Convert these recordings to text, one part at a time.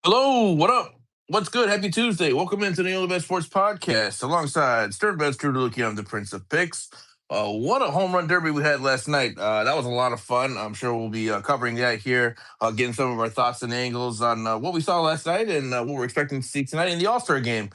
Hello, what up? What's good? Happy Tuesday. Welcome into the OnlyBets Sports Podcast alongside Stern Bets, Drew Lucky. I'm the Prince of Picks. What a home run derby we had last night. That was a lot of fun. I'm sure we'll be covering that here, getting some of our thoughts and angles on what we saw last night and what we're expecting to see tonight in the All-Star game.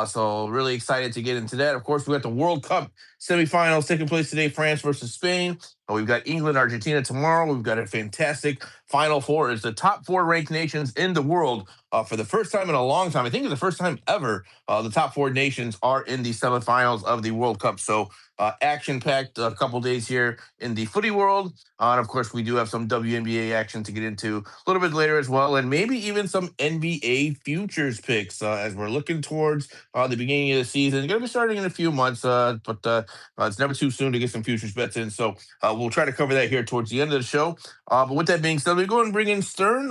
So really excited to get into that. Of course, we got the World Cup semifinals taking place today, France versus Spain. We've got England, Argentina tomorrow. We've got a fantastic Final Four. It's the top four ranked nations in the world for the first time in a long time. I think it's the first time ever the top four nations are in the semifinals of the World Cup. So action-packed a couple days here in the footy world. And of course, we do have some WNBA action to get into a little bit later as well, and maybe even some NBA futures picks as we're looking towards the beginning of the season. It's going to be starting in a few months, but it's never too soon to get some futures bets in. So we'll try to cover that here towards the end of the show. But with that being said, we go and bring in Stern.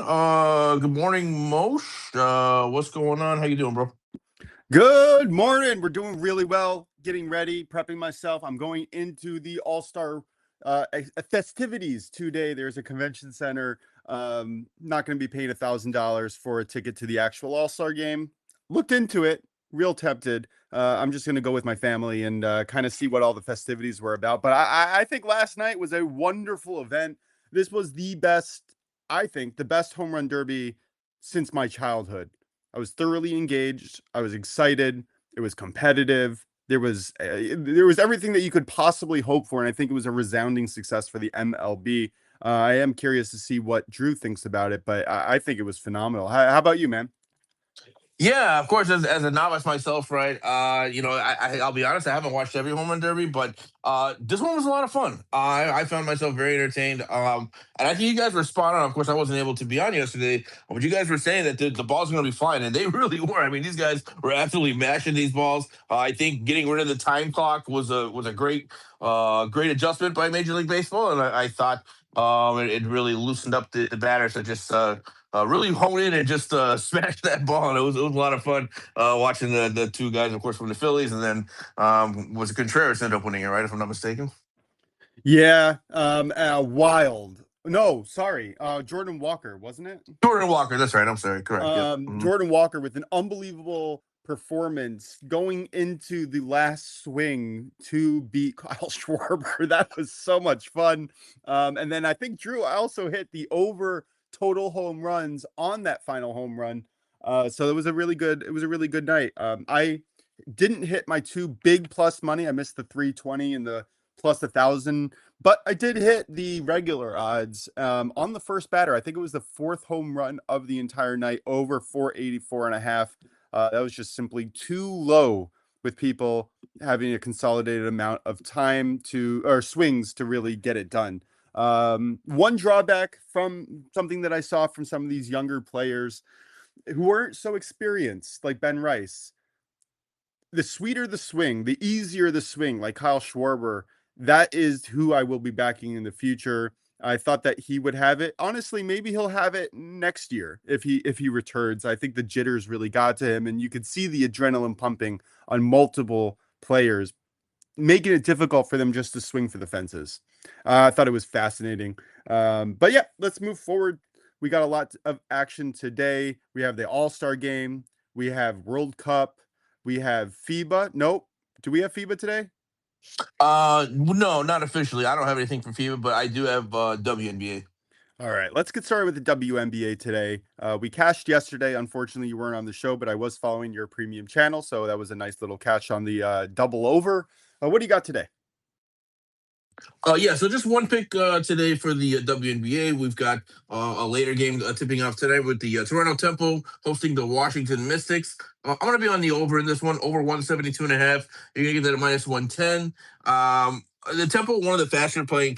Good morning, Mosh. What's going on? How you doing, bro? Good morning. We're doing really well, getting ready, prepping myself. I'm going into the All-Star festivities today. There's a convention center. Not going to be paying $1,000 for a ticket to the actual All-Star game. Looked into it, real tempted. I'm just going to go with my family and kind of see what all the festivities were about. But I think last night was a wonderful event. This was the best, I think, the best home run derby since my childhood. I was thoroughly engaged. I was excited. It was competitive. There was everything that you could possibly hope for, and I think it was a resounding success for the MLB. I am curious to see what Drew thinks about it, but I think it was phenomenal. How about you, man? Yeah, of course. As a novice myself, right? I'll be honest. I haven't watched every home run derby, but this one was a lot of fun. I found myself very entertained. And I think you guys were spot on. Of course, I wasn't able to be on yesterday, but you guys were saying that the balls are going to be flying, and they really were. I mean, these guys were absolutely mashing these balls. I think getting rid of the time clock was a great adjustment by Major League Baseball, and I thought it really loosened up the batters to just really hone in and just smash that ball. And it was a lot of fun watching the two guys, of course, from the Phillies, and then was Contreras ended up winning it, right? If I'm not mistaken. Yeah, Wild. No, sorry, Jordan Walker, wasn't it? Jordan Walker, that's right. I'm sorry, correct. Yep. Mhm. Jordan Walker with an unbelievable performance going into the last swing to beat Kyle Schwarber. That was so much fun. And then I think Drew also hit the over total home runs on that final home run. So it was a really good night. I didn't hit my two big plus money. I missed the 320 and the plus 1,000, but I did hit the regular odds on the first batter. I think it was the fourth home run of the entire night, over 484 and a half. That was just simply too low with people having a consolidated amount of time or swings to really get it done. One drawback from something that I saw from some of these younger players who weren't so experienced, like Ben Rice, the sweeter the swing, the easier the swing, like Kyle Schwarber, that is who I will be backing in the future. I thought that he would have it. Honestly, maybe he'll have it next year if he returns. I think the jitters really got to him, and you could see the adrenaline pumping on multiple players, making it difficult for them just to swing for the fences. I thought it was fascinating. But yeah, let's move forward. We got a lot of action today. We have the All-Star game. We have World Cup. We have FIBA. Nope. Do we have FIBA today? No, not officially. I don't have anything from FIBA, but I do have WNBA. All right, let's get started with the WNBA today. We cashed yesterday. Unfortunately, you weren't on the show, but I was following your premium channel, so that was a nice little catch on the double over. What do you got today? Yeah, so just one pick today for the WNBA. We've got a later game tipping off today with the Toronto Temple hosting the Washington Mystics. I'm going to be on the over in this one, over 172 and a half. You're going to get that at minus 110. The Temple, one of the faster playing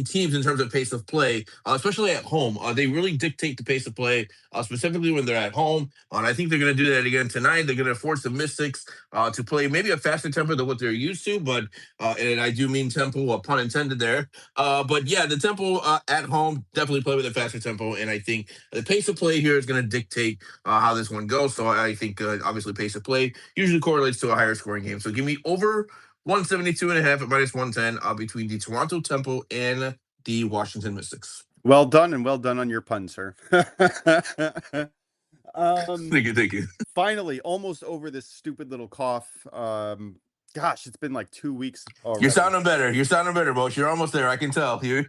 teams in terms of pace of play, especially at home. They really dictate the pace of play, specifically when they're at home. And I think they're going to do that again tonight. They're going to force the Mystics to play maybe a faster tempo than what they're used to, but and I do mean tempo, pun intended there. But yeah, the tempo at home definitely play with a faster tempo, and I think the pace of play here is going to dictate how this one goes. So I think obviously pace of play usually correlates to a higher scoring game. So give me over 172 and a half at minus 110 between the Toronto Temple and the Washington Mystics. Well done and well done on your pun, sir. um, Thank you, thank you. Finally, almost over this stupid little cough. Gosh, it's been like 2 weeks You're already. sounding better. You're sounding better, Boch. You're almost there. I can tell. You're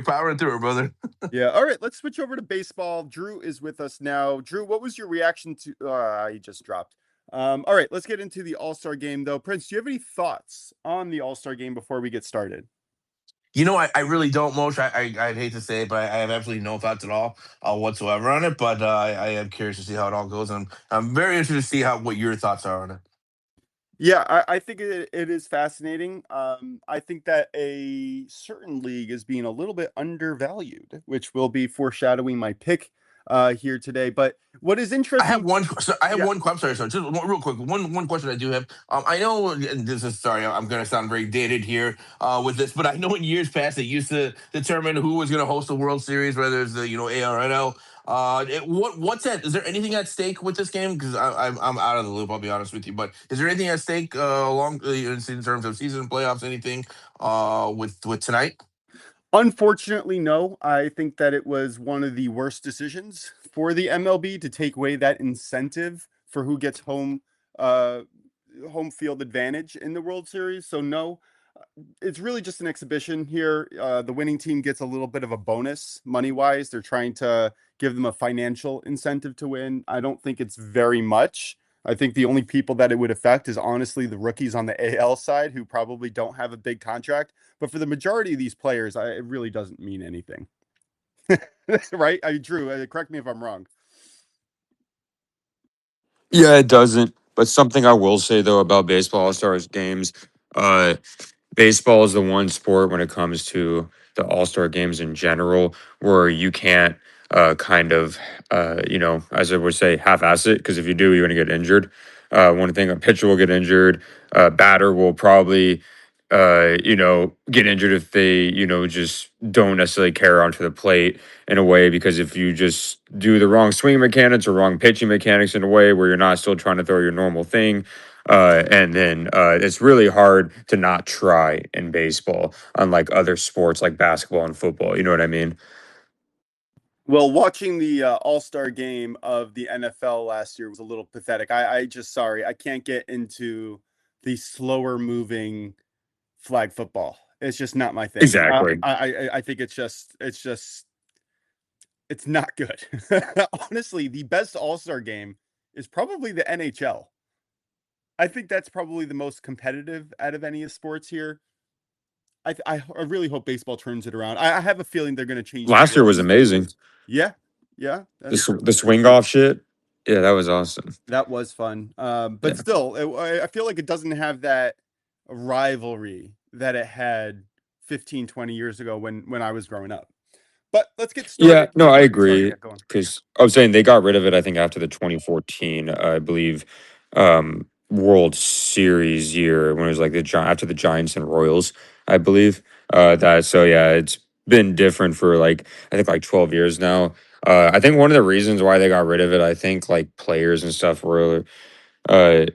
powering through it, brother. Yeah. All right, let's switch over to baseball. Drew is with us now. Drew, what was your reaction to he just dropped. All right, let's get into the All-Star game though. Prince, do you have any thoughts on the All-Star game before we get started? I really don't, Mosh. I'd hate to say it, but I have absolutely no thoughts at all whatsoever on it. But I am curious to see how it all goes, and I'm very interested to see how what your thoughts are on it. Yeah, I think it is fascinating. I think that a certain league is being a little bit undervalued, which will be foreshadowing my pick here today. But what is I have interesting, one. So I have yeah, one. I'm sorry, sorry. Just real quick. One question I do have. I know and this is sorry. I'm going to sound very dated here with this, but I know in years past they used to determine who was going to host the World Series, whether it's the ARNL. What's that? Is there anything at stake with this game? Because I'm out of the loop. I'll be honest with you. But is there anything at stake in terms of season playoffs? Anything with tonight? unfortunately, no. I think that it was one of the worst decisions for the MLB to take away that incentive for who gets uh, home field advantage in the World Series. So no, it's really just an exhibition here. The winning team gets a little bit of a bonus money wise. They're trying to give them a financial incentive to win. I don't think it's very much. I think the only people that it would affect is honestly the rookies on the AL side who probably don't have a big contract. But for the majority of these players, it really doesn't mean anything. Right? Drew, correct me if I'm wrong. Yeah, it doesn't. But something I will say though about baseball All Stars games, uh, baseball is the one sport when it comes to the All Star games in general where you can't kind of as I would say, half-ass it because if you do, you're going to get injured. One thing, a pitcher will get injured, a batter will probably get injured if they just don't necessarily carry onto the plate in a way because if you just do the wrong swing mechanics or wrong pitching mechanics in a way where you're not still trying to throw your normal thing and then it's really hard to not try in baseball, unlike other sports like basketball and football. You know what I mean? Well, watching the All-Star game of the NFL last year was a little pathetic. I just sorry, I can't get into the slower moving flag football. It's just not my thing. Exactly. I think it's not good. Honestly, the best All-Star game is probably the NHL. I think that's probably the most competitive out of any of sports here. I really hope baseball turns it around. I have a feeling they're going to change the Last year was rules amazing. because yeah, yeah, that's true. The That's swing true. off shit. Yeah, that was awesome. That was fun. But Yeah. still, I feel like it doesn't have that rivalry that it had 15, 20 years ago when I was growing up. But let's get Yeah, started. no, I Sorry, agree. yeah, go on. Because I was saying they got rid of it, I think, after the 2014, I believe, World Series year when it was like after the Giants and Royals, I believe. Yeah, it's been different for like I think like 12 years now. I think one of the reasons why they got rid of it, I think like players and stuff were uh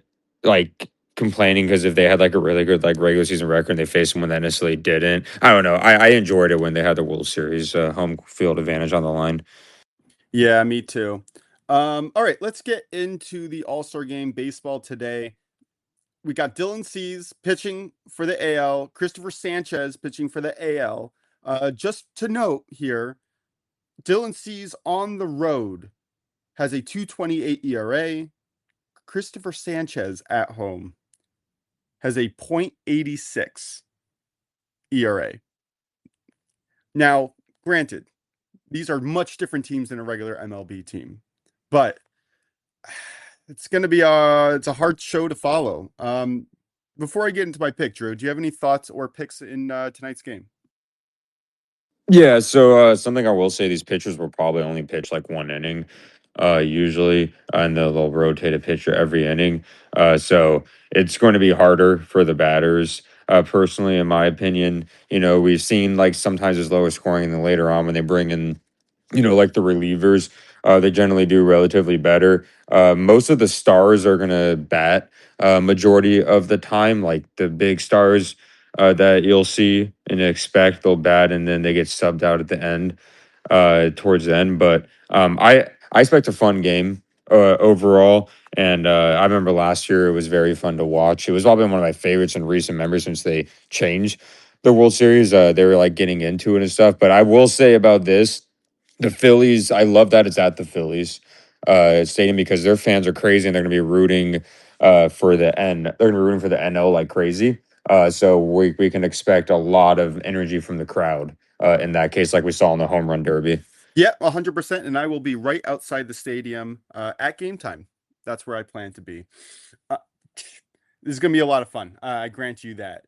like complaining because if they had like a really good like regular season record and they faced someone that necessarily didn't. I don't know. I enjoyed it when they had the World Series home field advantage on the line. Yeah, me too. All right, let's get into the All-Star game baseball today. We got Dylan Cease pitching for the AL, Christopher Sanchez pitching for the AL. Just to note here, Dylan Cease on the road has a 2.28 ERA. Christopher Sanchez at home has a .86 ERA. Now, granted, these are much different teams than a regular MLB team, but it's going to be it's a hard show to follow. Before I get into my pick, Drew, do you have any thoughts or picks in tonight's game? Yeah, so something I will say, these pitchers will probably only pitch like one inning, usually, and they'll rotate a pitcher every inning. So it's going to be harder for the batters. Personally, in my opinion, we've seen like sometimes it's lower scoring, and then later on when they bring in like the relievers, they generally do relatively better. Most of the stars are going to bat majority of the time, like the big stars that you'll see can expect. They'll bat and then they get subbed out at the end, towards the end. But I expect a fun game overall. And I remember last year it was very fun to watch. It was probably one of my favorites in recent memory since they changed the World Series. They were like getting into it and stuff. But I will say about this, the Phillies, I love that it's at the Phillies stadium because their fans are crazy and they're going to be rooting for the N. They're going to be rooting for the NL like crazy. So we can expect a lot of energy from the crowd in that case, like we saw in the home run derby. Yeah, 100%. And I will be right outside the stadium at game time. That's where I plan to be. Uh, this is going to be a lot of fun. I grant you that.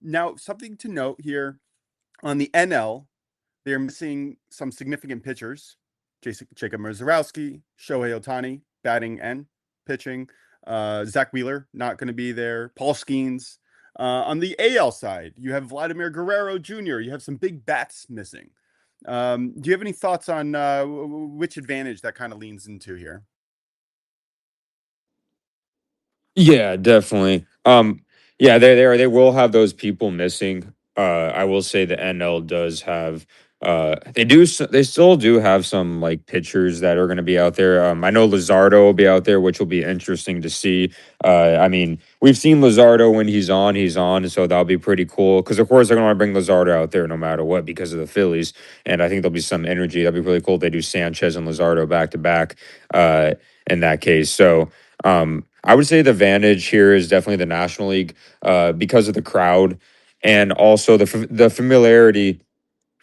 Now, something to note here on the NL, they're missing some significant pitchers. Jacob Mrazowski, Shohei Ohtani, batting and pitching. Zach Wheeler, not going to be there. Paul Skeens. On the AL side, you have Vladimir Guerrero Jr. You have some big bats missing. Do you have any thoughts on which advantage that kind of leans into here? Yeah, definitely. Yeah, they will have those people missing. I will say the NL does have they still do have some like pitchers that are going to be out there. I know Luzardo will be out there, which will be interesting to see. I mean, we've seen Luzardo when he's on, so that'll be pretty cool. Because of course they're going to want to bring Luzardo out there no matter what because of the Phillies, and I think there'll be some energy. That'll be really cool. If they do Sanchez and Luzardo back to back. In that case, so. I would say the advantage here is definitely the National League because of the crowd and also the familiarity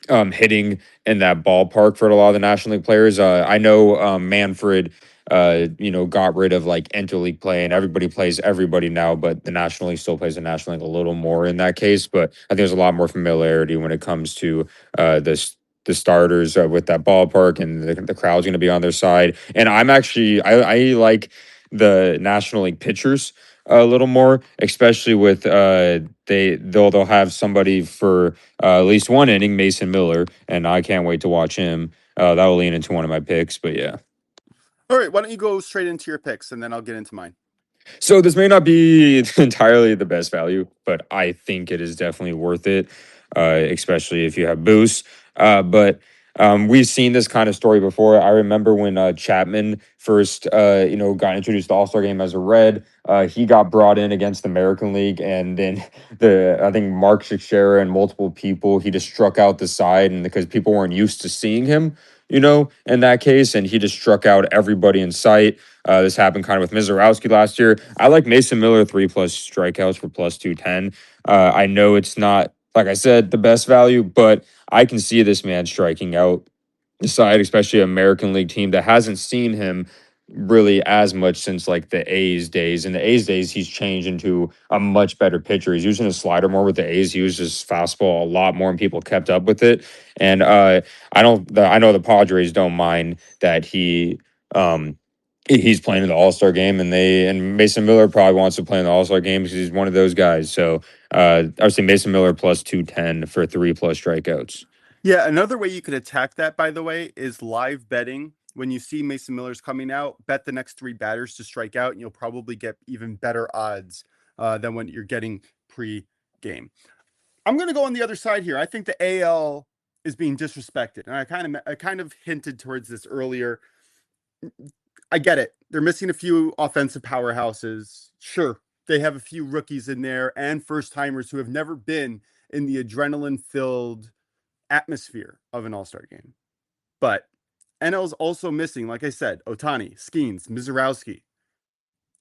hitting in that ballpark for a lot of the National League players. I know Manfred, got rid of like interleague play and everybody plays everybody now, but the National League still plays the National League a little more in that case. But I think there's a lot more familiarity when it comes to the starters with that ballpark and the crowd's going to be on their side. And I like the National League pitchers a little more, especially with they'll have somebody for at least one inning, Mason Miller, and I can't wait to watch him. That'll lean into one of my picks, but yeah. All right, why don't you go straight into your picks and then I'll get into mine. So this may not be entirely the best value, but I think it is definitely worth it, especially if you have boost. But we've seen this kind of story before. I remember when Chapman first, got introduced to the All-Star game as a Red. He got brought in against the American League, and then I think Mark Teixeira and multiple people, he just struck out the side, and because people weren't used to seeing him, in that case, and he just struck out everybody in sight. This happened kind of with Mizorowski last year. I like Mason Miller 3+ strikeouts for +210. I know it's not, like I said, the best value, but I can see this man striking out the side, especially an American League team that hasn't seen him really as much since like the A's days. In the A's days, he's changed into a much better pitcher. He's using his slider more with the A's. He uses his fastball a lot more, and people kept up with it. And I know the Padres don't mind that he's playing in the All-Star game, and Mason Miller probably wants to play in the All-Star game because he's one of those guys. So I would say Mason Miller +210 for 3+ strikeouts. Yeah, another way you could attack that, by the way, is live betting. When you see Mason Miller's coming out, bet the next 3 batters to strike out, and you'll probably get even better odds than when you're getting pre-game. I'm going to go on the other side here. I think the AL is being disrespected, and I kind of hinted towards this earlier. I get it. They're missing a few offensive powerhouses. Sure, they have a few rookies in there and first-timers who have never been in the adrenaline-filled atmosphere of an all-star game. But NL's also missing, like I said, Ohtani, Skeens, Mizorowski.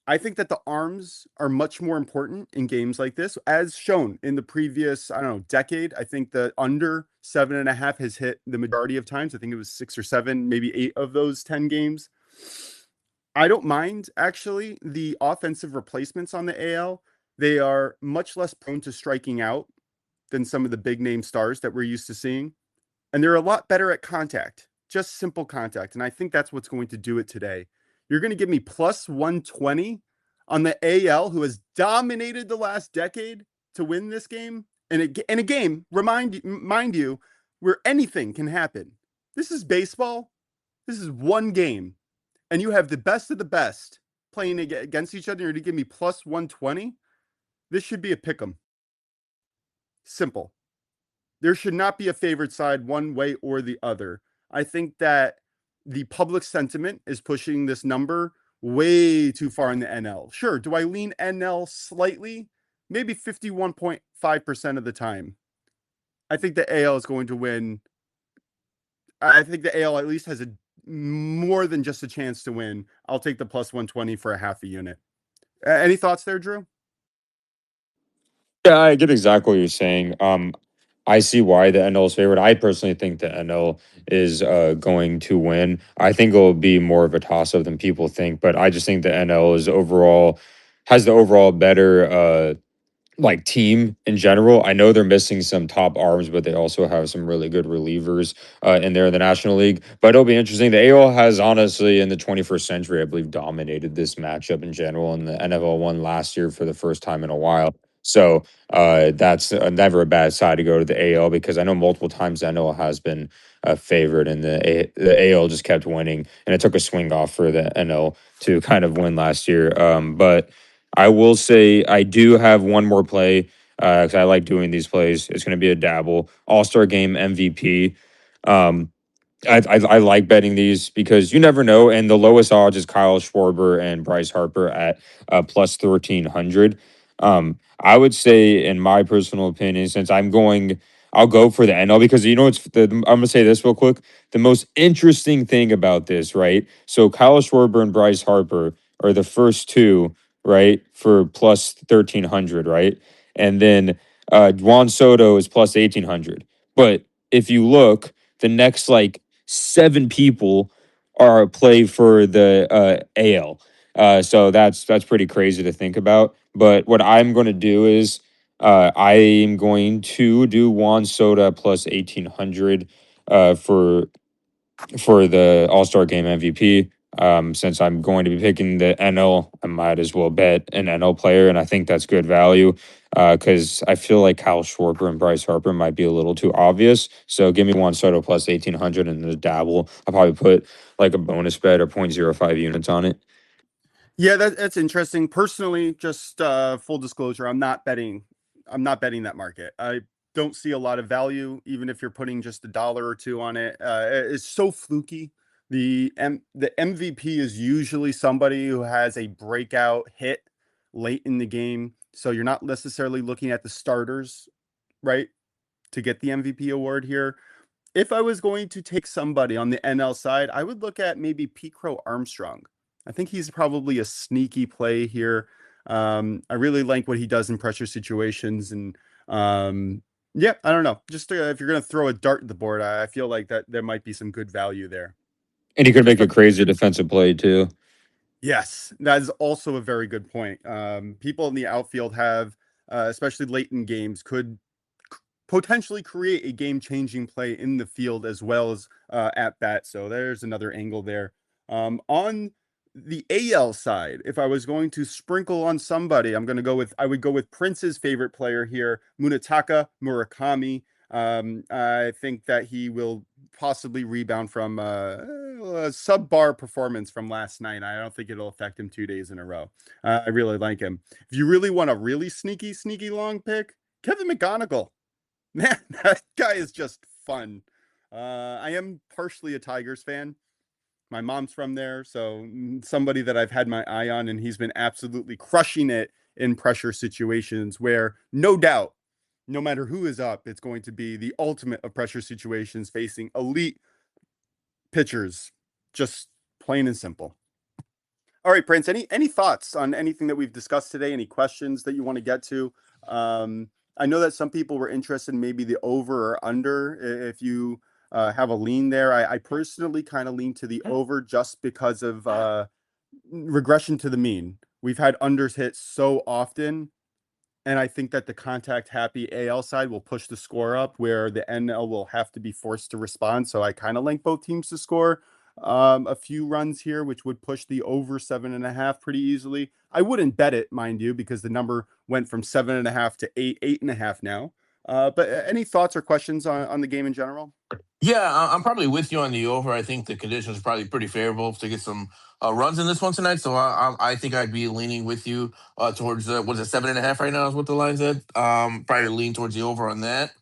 I think that the arms are much more important in games like this, as shown in the previous, decade. I think the under 7.5 has hit the majority of times. I think it was 6 or 7, maybe 8 of those 10 games. I don't mind, actually, the offensive replacements on the AL. They are much less prone to striking out than some of the big name stars that we're used to seeing. And they're a lot better at contact, just simple contact. And I think that's what's going to do it today. You're going to give me +120 on the AL, who has dominated the last decade to win this game. And in a game, mind you, where anything can happen. This is baseball. This is one game. And you have the best of the best playing against each other. You're going to give me +120. This should be a pick 'em. Simple. there should not be a favored side one way or the other. I think that the public sentiment is pushing this number way too far in the NL. Sure, do I lean NL slightly? Maybe 51.5% of the time. I think the AL is going to win. I think the AL at least has a more than just a chance to win. I'll take the plus 120 for a half a unit. Any thoughts there, Drew? Yeah, I get exactly what you're saying. I see why the NL is favored. I personally think the NL is going to win. I think it'll be more of a toss up than people think, but I just think the NL is overall has the overall better like team in general. I know they're missing some top arms, but they also have some really good relievers in there in the National League. But it'll be interesting. The AL has honestly in the 21st century, I believe, dominated this matchup in general, and the NFL won last year for the first time in a while. So that's never a bad side to go to the AL because I know multiple times the NL has been favored, and the AL just kept winning, and it took a swing off for the NL to kind of win last year. But I will say I do have one more play because I like doing these plays. It's going to be a dabble All-Star Game MVP. Um, I like betting these because you never know. And the lowest odds is Kyle Schwarber and Bryce Harper at plus 1,300. I would say, in my personal opinion, since I'll go for the NL because I'm gonna say this real quick. The most interesting thing about this, right? So Kyle Schwarber and Bryce Harper are the first two, right, for plus 1,300, right, and then Juan Soto is plus 1,800. But if you look, the next like seven people are play for the AL. So that's pretty crazy to think about. But what I'm going to do is I am going to do Juan Soda plus 1,800 for the All Star Game MVP. Since I'm going to be picking the NL, I might as well bet an NL player, and I think that's good value because I feel like Kyle Schwarber and Bryce Harper might be a little too obvious. So give me Juan Soto plus 1,800 and the dabble. I'll probably put like a bonus bet or 0.05 units on it. Yeah, that's interesting. Personally, just full disclosure, I'm not betting that market. I don't see a lot of value, even if you're putting just a dollar or two on it. It's so fluky. The MVP is usually somebody who has a breakout hit late in the game, so you're not necessarily looking at the starters, right, to get the MVP award here. If I was going to take somebody on the NL side, I would look at maybe Pete Crow Armstrong. I think he's probably a sneaky play here. I really like what he does in pressure situations, and yeah, I don't know. Just if you're going to throw a dart at the board, I feel like that there might be some good value there. And he could Just make a a crazy defensive play too. Yes, that is also a very good point. People in the outfield have, especially late in games, could potentially create a game-changing play in the field as well as at bat. So there's another angle there. On the AL side, if I was going to sprinkle on somebody, I would go with Prince's favorite player here, Munetaka Murakami. I think that he will possibly rebound from a subpar performance from last night. I don't think it'll affect him 2 days in a row. I really like him. If you really want a really sneaky long pick, Kevin McGonigal. Man, that guy is just fun. I am partially a Tigers fan. My mom's from there, so somebody that I've had my eye on, and he's been absolutely crushing it in pressure situations where, no doubt, no matter who is up, it's going to be the ultimate of pressure situations facing elite pitchers. Just plain and simple. All right, Prince, any thoughts on anything that we've discussed today? Any questions that you want to get to? I know that some people were interested in maybe the over or under if you have a lean there. I personally kind of lean to the over just because of regression to the mean. We've had unders hit so often, and I think that the contact happy AL side will push the score up where the NL will have to be forced to respond. So I kind of like both teams to score a few runs here, which would push the over 7.5 pretty easily. I wouldn't bet it, mind you, because the number went from 7.5 to 8.5 now. But any thoughts or questions on the game in general? Yeah, I'm probably with you on the over. I think the conditions are probably pretty favorable to get some runs in this one tonight. So I think I'd be leaning with you towards was it 7.5 right now is what the line said. Probably lean towards the over on that.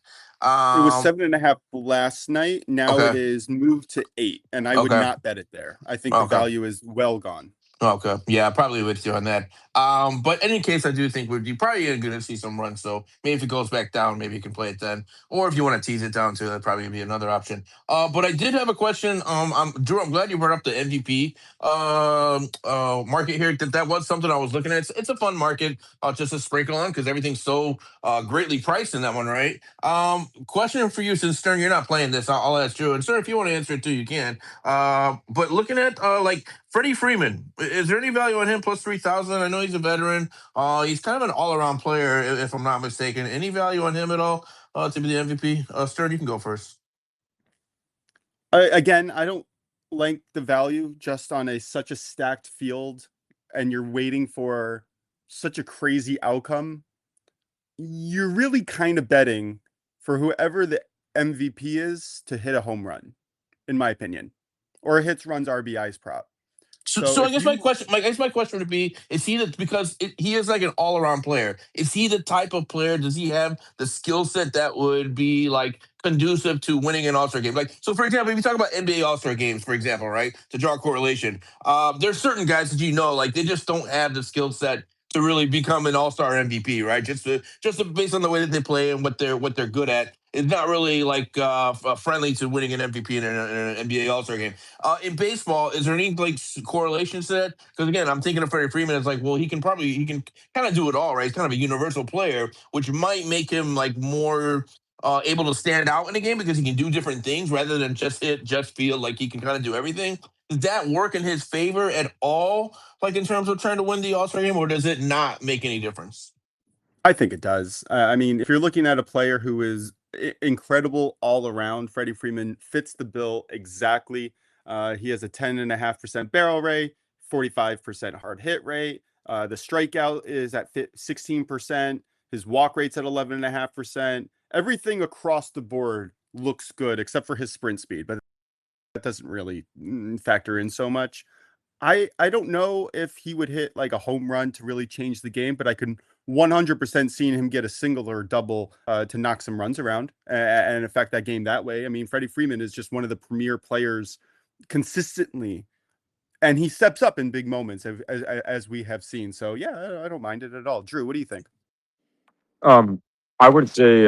It was Um, 7.5 last night. Now it okay, is moved to 8, and I would okay, not bet it there. I think the okay. value is well gone. Okay. Yeah, probably with you on that. But in any case, I do think we'd be probably going to see some runs. So maybe if it goes back down, maybe you can play it then. Or if you want to tease it down too, that'd probably be another option. But I did have a question. Drew, I'm glad you brought up the MVP market here. That was something I was looking at. It's a fun market just to sprinkle on because everything's so greatly priced in that one, right? Question for you, since Stern, you're not playing this, I'll ask Drew. And Stern, if you want to answer it too, you can. But looking at like Freddie Freeman, is there any value on him plus 3,000? I know he's a veteran. He's kind of an all around player, if I'm not mistaken. Any value on him at all to be the MVP? Stern, you can go first. Again, I don't like the value just on such a stacked field, and you're waiting for such a crazy outcome. You're really kind of betting for whoever the MVP is to hit a home run, in my opinion, or hits, runs, RBIs prop. So, So so I if guess you, I guess my question would be: is he the because he is like an all around player? Is he the type of player? Does he have the skill set that would be like conducive to winning an All Star game? Like, so for example, if you talk about NBA All Star games, for example, right, to draw a correlation, there's certain guys that like they just don't have the skill set to really become an All Star MVP, right? Based on the way that they play and what they're good at. It's not really like friendly to winning an MVP in an NBA All Star game. In baseball, is there any like correlations to that? Because again, I'm thinking of Freddie Freeman as like, well, he can kind of do it all, right? He's kind of a universal player, which might make him like more able to stand out in the game because he can do different things rather than just feel like he can kind of do everything. Does that work in his favor at all, like in terms of trying to win the All Star game, or does it not make any difference? I think it does. I mean, if you're looking at a player who is incredible all around, Freddie Freeman fits the bill exactly. He has a 10.5% barrel rate, 45% hard hit rate. The strikeout is at 16%. His walk rate's at 11.5%. Everything across the board looks good except for his sprint speed, but that doesn't really factor in so much. I don't know if he would hit like a home run to really change the game, but I can 100% see him get a single or a double to knock some runs around and affect that game that way. I mean, Freddie Freeman is just one of the premier players consistently, and he steps up in big moments as we have seen. So yeah, I don't mind it at all. Drew, what do you think? Um, I would say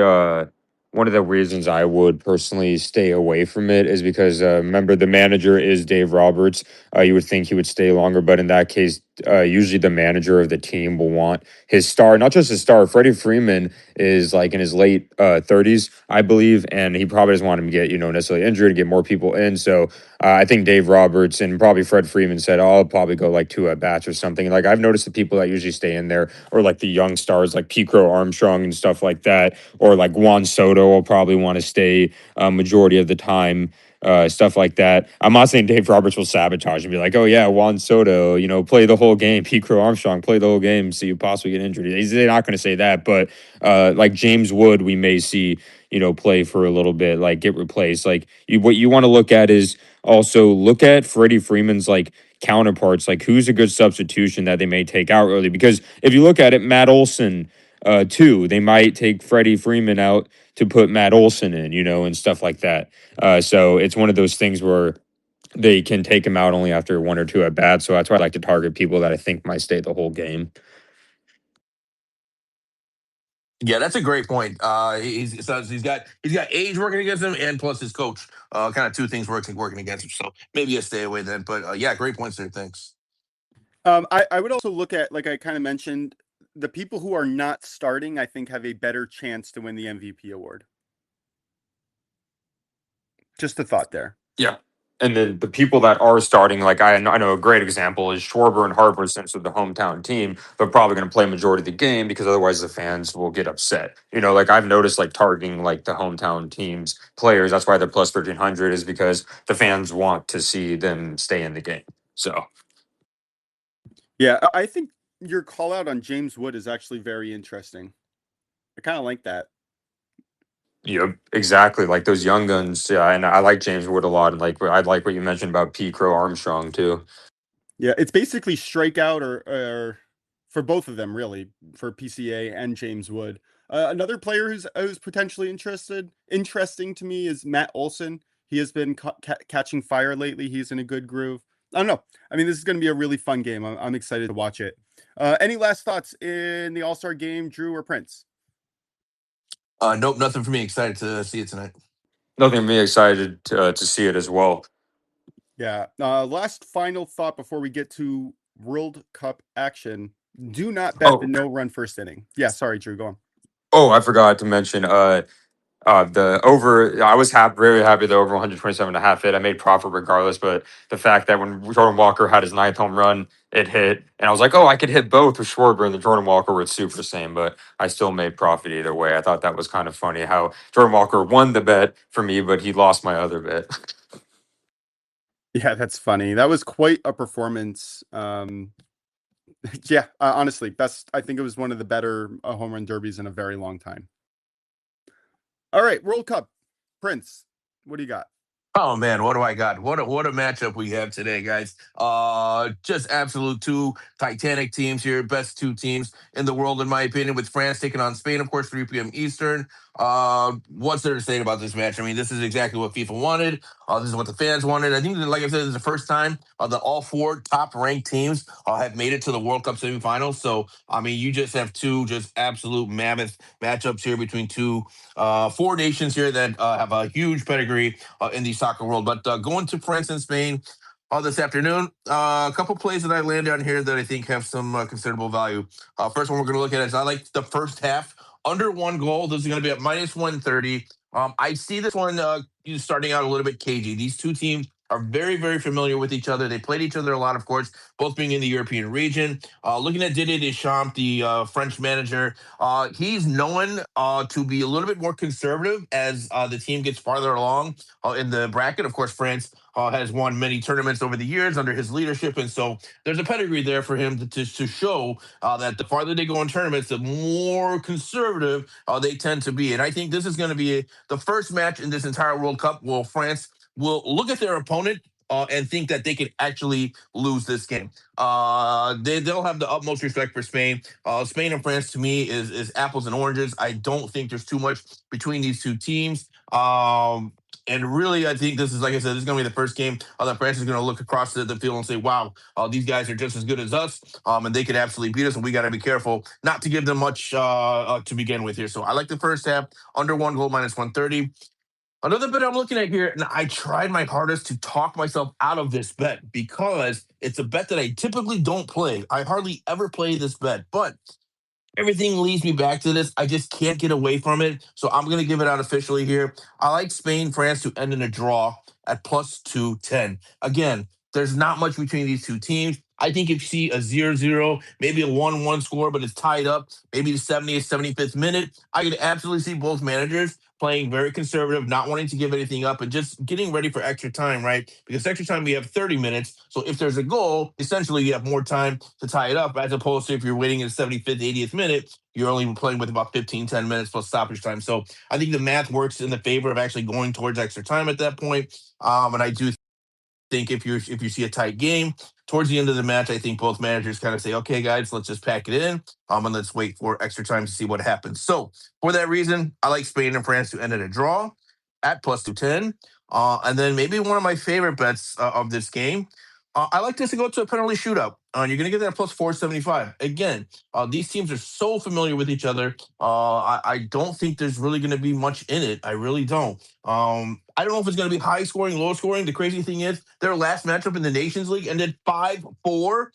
one of the reasons I would personally stay away from it is because remember the manager is Dave Roberts. You would think he would stay longer, but in that case, usually the manager of the team will want his star, not just his star. Freddie Freeman is like in his late 30s, I believe, and he probably doesn't want him to get necessarily injured and get more people in. So I think Dave Roberts and probably Fred Freeman said, "Oh, I'll probably go like 2 at bats or something." Like I've noticed the people that usually stay in there, or like the young stars like P. Crow Armstrong and stuff like that, or like Juan Soto will probably want to stay majority of the time. Stuff like that. I'm not saying Dave Roberts will sabotage and be like, "Oh yeah, Juan Soto, play the whole game. P. Crow Armstrong, play the whole game, so you possibly get injured." They're not going to say that, but like James Wood, we may see play for a little bit, like get replaced. Like what you want to look at is also look at Freddie Freeman's like counterparts, like who's a good substitution that they may take out early. Because if you look at it, Matt Olson, too, they might take Freddie Freeman out to put Matt Olson in, and stuff like that. So it's one of those things where they can take him out only after 1 or 2 at bats. So that's why I like to target people that I think might stay the whole game. Yeah, that's a great point. He's got age working against him, and plus his coach. Kind of two things working against him. So maybe a stay away then. But yeah, great points there. Thanks. I would also look at, like I kind of mentioned, the people who are not starting, I think, have a better chance to win the MVP award. Just a thought there. Yeah. And then the people that are starting, like I know a great example is Schwarber and Harper, since they're the hometown team, they're probably going to play majority of the game because otherwise the fans will get upset. Like I've noticed, like targeting like the hometown teams players. That's why they're plus 1,300 is because the fans want to see them stay in the game. So Yeah, I think your call out on James Wood is actually very interesting. I kind of like that. exactly, like those young guns. Yeah, and I like James Wood a lot, and like I like what you mentioned about P. Crow Armstrong too. Yeah, it's basically strikeout or for both of them, really, for PCA and James Wood. Another player who's potentially interesting to me is Matt Olson. He has been catching fire lately. He's in a good groove. I don't know. I mean, this is going to be a really fun game. I'm excited to watch it. Any last thoughts in the All-Star game, Drew or Prince? Nope, nothing for me. Excited to see it tonight. Nothing me excited to see it as well. Yeah. Last final thought before we get to World Cup action. Do not bet the no-run first inning. Yeah, sorry, Drew. Go on. Oh, I forgot to mention the over. I was very happy the over 127.5 hit. I made profit regardless, but the fact that when Jordan Walker had his 9th home run, it hit, and I was like, oh, I could hit both with Schwarber and the Jordan Walker with super same, but I still made profit either way. I thought that was kind of funny how Jordan Walker won the bet for me, but he lost my other bet. Yeah, that's funny. That was quite a performance. Yeah, honestly, I think it was one of the better home run derbies in a very long time. All right, World Cup. Prince, what do you got? Oh man, what do I got? What a matchup we have today, guys. Just absolute two Titanic teams here, best two teams in the world, in my opinion, with France taking on Spain, of course, 3 p.m. Eastern. What's there to say about this match? I mean, this is exactly what FIFA wanted. This is what the fans wanted. I think that, like I said, this is the first time that all 4 top-ranked teams have made it to the World Cup semifinals. So, I mean, you just have two just absolute mammoth matchups here between 4 nations here that have a huge pedigree in the soccer world. But going to France and Spain this afternoon, a couple plays that I landed on here that I think have some considerable value. First one we're going to look at is I like the first half under 1 goal. This is going to be at minus 130. I see this one starting out a little bit cagey. These two teams are very, very familiar with each other. They played each other a lot, of course, both being in the European region. Looking at Didier Deschamps, the French manager, he's known to be a little bit more conservative as the team gets farther along in the bracket. Of course, France has won many tournaments over the years under his leadership, and so there's a pedigree there for him to show that the farther they go in tournaments, the more conservative they tend to be. And I think this is going to be the first match in this entire World Cup where France will look at their opponent and think that they could actually lose this game. They'll have the utmost respect for Spain. Spain and France, to me, is apples and oranges. I don't think there's too much between these two teams. And really, I think this is, like I said, this is going to be the first game that France is going to look across the field and say, wow, these guys are just as good as us, and they could absolutely beat us, and we got to be careful not to give them much to begin with here. So I like the first half, under 1 goal, minus 130. Another bet I'm looking at here, and I tried my hardest to talk myself out of this bet because it's a bet that I typically don't play. I hardly ever play this bet, but everything leads me back to this. I just can't get away from it. So I'm going to give it out officially here. I like Spain, France to end in a draw at plus 210. Again, there's not much between these two teams. I think if you see a 0-0, maybe a 1-1 score, but it's tied up, maybe the 70th, 75th minute, I could absolutely see both managers playing very conservative, not wanting to give anything up, and just getting ready for extra time, right? Because extra time, we have 30 minutes. So if there's a goal, essentially you have more time to tie it up, as opposed to if you're waiting in the 75th, 80th minute, you're only playing with about 15, 10 minutes plus stoppage time. So I think the math works in the favor of actually going towards extra time at that point. And I do think if you see a tight game towards the end of the match, I think both managers kind of say, okay, guys, let's just pack it in, and let's wait for extra time to see what happens. So for that reason, I like Spain and France to end in a draw at plus 210. And then maybe one of my favorite bets of this game, I like this to go to a penalty shootout. You're going to get that plus 475. Again, these teams are so familiar with each other. I don't think there's really going to be much in it. I really don't. I don't know if it's going to be high scoring, low scoring. The crazy thing is their last matchup in the Nations League ended 5-4,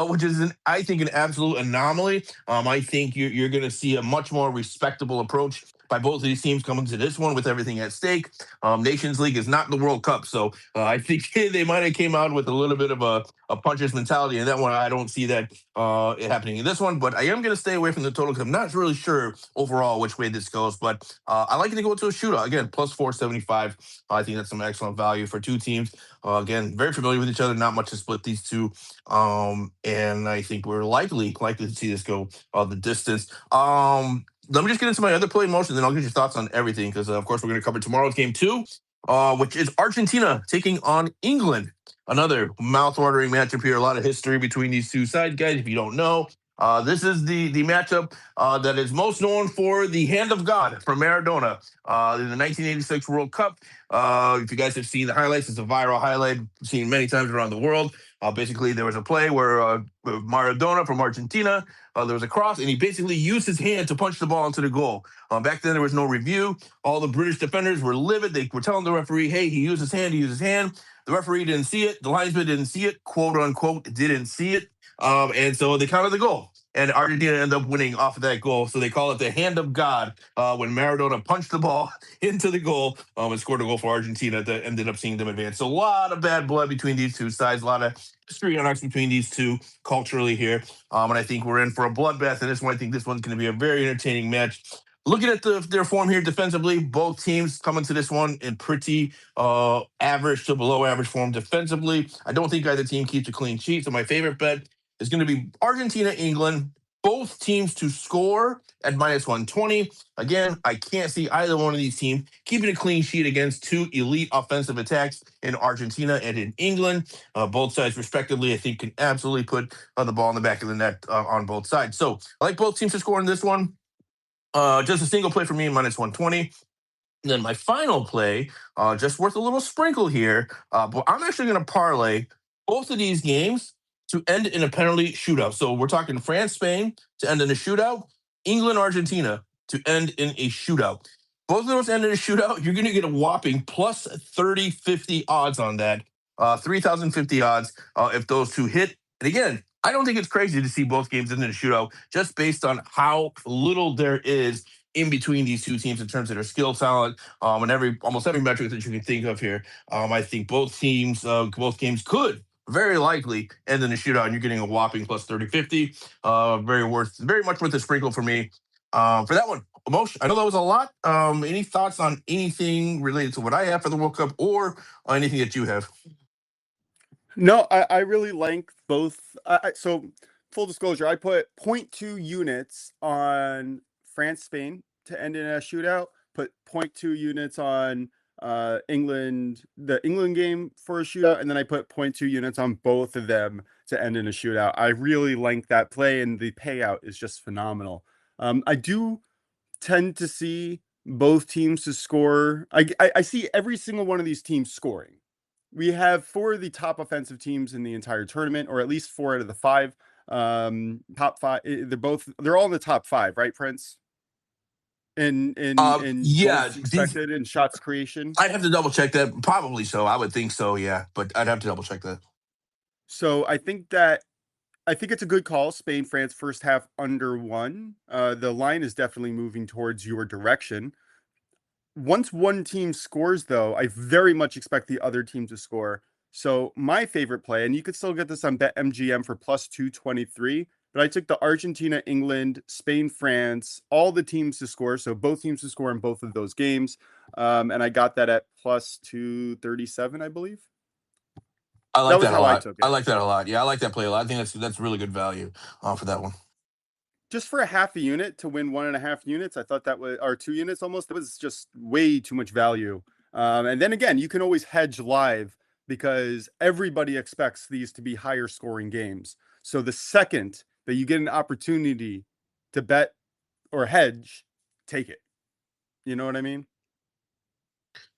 which is, I think, an absolute anomaly. I think you're going to see a much more respectable approach by both of these teams coming to this one with everything at stake. Nations League is not the World Cup, so I think they might have came out with a little bit of a puncher's mentality in that one. I don't see that happening in this one, but I am going to stay away from the total because I'm not really sure overall which way this goes. But I like it to go to a shootout. Again, plus 475. I think that's some excellent value for two teams. Again, very familiar with each other. Not much to split these two. And I think we're likely to see this go the distance. Let me just get into my other play motion, then I'll get your thoughts on everything because, of course, we're going to cover tomorrow's game too, which is Argentina taking on England. Another mouth-watering matchup here. A lot of history between these two sides, guys. If you don't know, This is the matchup that is most known for the hand of God from Maradona in the 1986 World Cup. If you guys have seen the highlights, it's a viral highlight seen many times around the world. Basically, there was a play where Maradona from Argentina, there was a cross, and he basically used his hand to punch the ball into the goal. Back then, there was no review. All the British defenders were livid. They were telling the referee, hey, he used his hand, he used his hand. The referee didn't see it. The linesman didn't see it, quote unquote, didn't see it. And so they counted the goal. And Argentina ended up winning off of that goal. So they call it the hand of God when Maradona punched the ball into the goal and scored a goal for Argentina that ended up seeing them advance. So a lot of bad blood between these two sides, a lot of history on us between these two culturally here. And I think we're in for a bloodbath in this one. I think this one's going to be a very entertaining match. Looking at their form here defensively, both teams coming to this one in pretty average to below average form defensively. I don't think either team keeps a clean sheet. So my favorite bet is going to be Argentina, England, both teams to score at -120. Again, I can't see either one of these teams keeping a clean sheet against two elite offensive attacks in Argentina and in England. Both sides, respectively, I think can absolutely put the ball in the back of the net on both sides. So I like both teams to score in this one. Just a single play for me, -120. And then my final play, just worth a little sprinkle here, but I'm actually going to parlay both of these games to end in a penalty shootout. So we're talking France, Spain to end in a shootout, England, Argentina to end in a shootout. Both of those end in a shootout. You're going to get a whopping plus 30-50 odds on that, 3,050 odds if those two hit. And again, I don't think it's crazy to see both games end in a shootout just based on how little there is in between these two teams in terms of their skill talent and almost every metric that you can think of here. I think both games could very likely end in a shootout, and you're getting a whopping plus 30-50. Very much worth a sprinkle for me for that one. Emotion. I know that was a lot. Any thoughts on anything related to what I have for the World Cup or anything that you have? No, I really like both. So full disclosure, I put 0.2 units on France, Spain to end in a shootout, put 0.2 units on the England game for a shootout, and then I put 0.2 units on both of them to end in a shootout. I really like that play, and the payout is just phenomenal. I do tend to see both teams to score. I see every single one of these teams scoring. We have 4 of the top offensive teams in the entire tournament, or at least 4 out of the 5 top 5. They're all in the top 5, right, Prince? In Yeah, goals expected and shots creation. I'd have to double check that. Probably so. I would think so. Yeah, but I'd have to double check that. So I think it's a good call. Spain, France, first half under 1. The line is definitely moving towards your direction. Once one team scores, though, I very much expect the other team to score. So my favorite play, and you could still get this on BetMGM for plus 223, but I took the Argentina, England, Spain, France, all the teams to score. So both teams to score in both of those games. And I got that at plus 237, I believe. I like that a lot. I took it. I like that a lot. Yeah, I like that play a lot. I think that's really good value for that one. Just for a half a unit to win 1.5 units, I thought that was, or 2 units almost, that was just way too much value. And then again, you can always hedge live because everybody expects these to be higher scoring games. So the second that you get an opportunity to bet or hedge, take it. You know what I mean?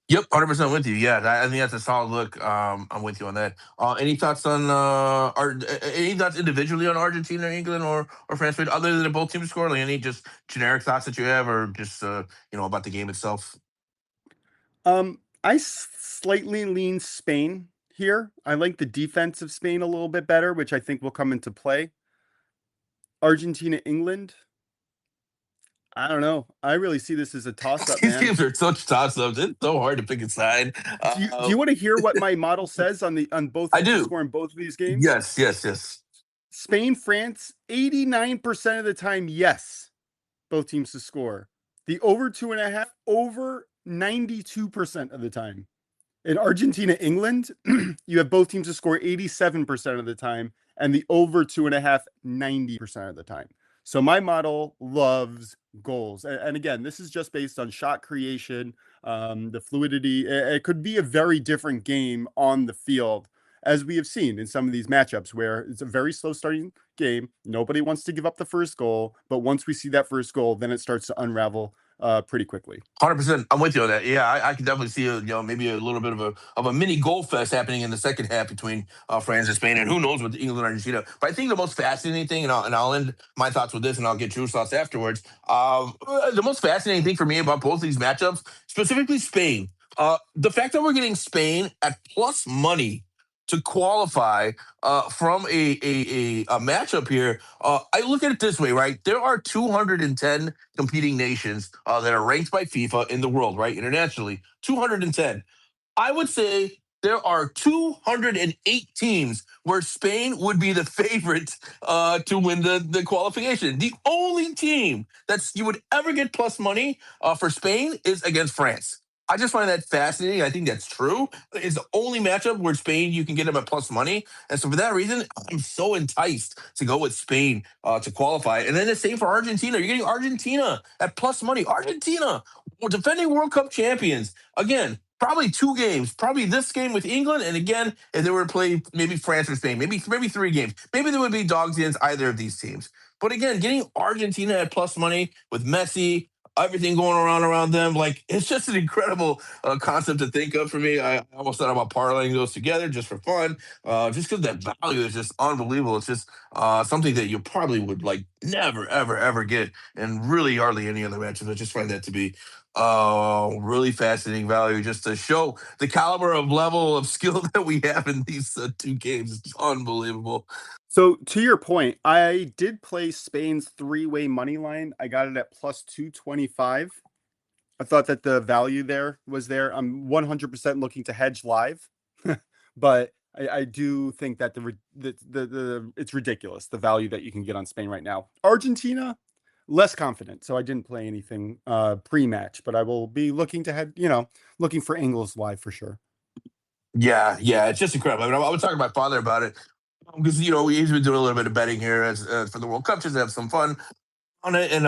Yep, 100% with you. Yeah, I think that's a solid look. I'm with you on that. Any thoughts on any thoughts individually on Argentina, England, or France, other than both teams score? Like any just generic thoughts that you have, or just about the game itself? I slightly lean Spain here. I like the defense of Spain a little bit better, which I think will come into play. Argentina, England. I don't know. I really see this as a toss-up, These man. games are such toss-ups. It's so hard to pick a side. Do you want to hear what my model says on both I teams do. to score in both of these games? Yes. Spain, France, 89% of the time, yes. Both teams to score. The over 2.5, over 92% of the time. In Argentina, England, you have both teams to score 87% of the time, and the over 2.5, 90% of the time. So my model loves goals. And again, this is just based on shot creation, the fluidity. It could be a very different game on the field. as we have seen in some of these matchups where it's a very slow starting game. Nobody wants to give up the first goal, but once we see that first goal, then it starts to unravel pretty quickly. 100%. I'm with you on that. Yeah, I can definitely see maybe a little bit of a mini goal fest happening in the second half between France and Spain, and who knows with England and Argentina. But I think the most fascinating thing, and I'll end my thoughts with this, and I'll get Drew's thoughts afterwards. The most fascinating thing for me about both these matchups, specifically Spain, the fact that we're getting Spain at plus money to qualify from a matchup here. I look at it this way, right? There are 210 competing nations that are ranked by FIFA in the world, right? Internationally, 210. I would say there are 208 teams where Spain would be the favorite to win the qualification. The only team that's you would ever get plus money for Spain is against France. I just find that fascinating. I think that's true. It's the only matchup where Spain you can get them at plus money, and so for that reason, I'm so enticed to go with Spain to qualify. And then the same for Argentina. You're getting Argentina at plus money. Argentina, defending World Cup champions. Again, probably two games. Probably this game with England, and again, if they were to play maybe France or Spain, maybe three games. Maybe there would be dogs against either of these teams. But again, getting Argentina at plus money with Messi, everything going around them, like it's just an incredible concept to think of for me. I almost thought about parlaying those together just for fun, just because that value is just unbelievable. It's just something that you probably would like never, ever, ever get, and really hardly any other matches. I just find that to be really fascinating value just to show the caliber of level of skill that we have in these two games. It's unbelievable. So to your point, I did play Spain's three-way money line. I got it at plus 225. I thought that the value there was there. I'm 100% looking to hedge live, but I do think that the it's ridiculous the value that you can get on Spain right now. Argentina, less confident, so I didn't play anything pre-match, but I will be looking to head, looking for angles live for sure. Yeah, it's just incredible. I mean, I was talking to my father about it because he's been doing a little bit of betting here as for the World Cup just to have some fun on it. And